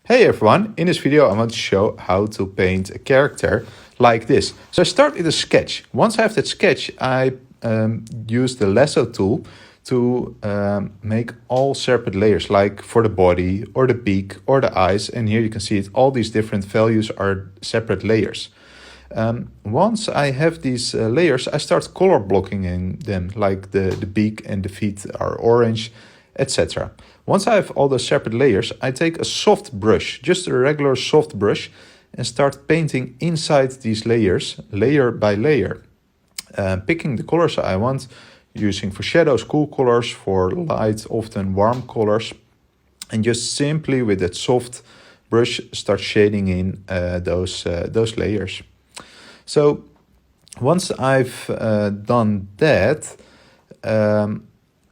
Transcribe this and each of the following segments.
Hey everyone, in this video I want to show how to paint a character like this. So I start with a sketch. Once I have that sketch, I use the lasso tool to make all separate layers, like for the body or the beak or the eyes. And here you can see it, all these different values are separate layers. Once I have these layers, I start color blocking in them, like the beak and the feet are orange, etc. Once I have all those separate layers, I take a soft brush, just a regular soft brush, and start painting inside these layers, layer by layer. Picking the colors I want, using for shadows cool colors, for light often warm colors, and just simply with that soft brush start shading in those layers. So once I've done that,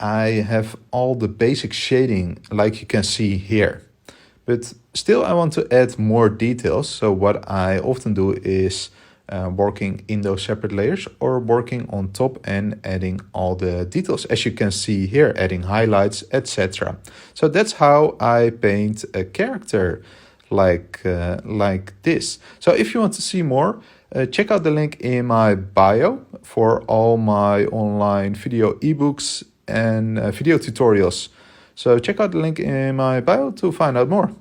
I have all the basic shading like you can see here. But still I want to add more details. So what I often do is working in those separate layers or working on top and adding all the details, as you can see here, adding highlights, etc. So that's how I paint a character like this. So if you want to see more, check out the link in my bio for all my online video ebooks and video tutorials. So check out the link in my bio to find out more.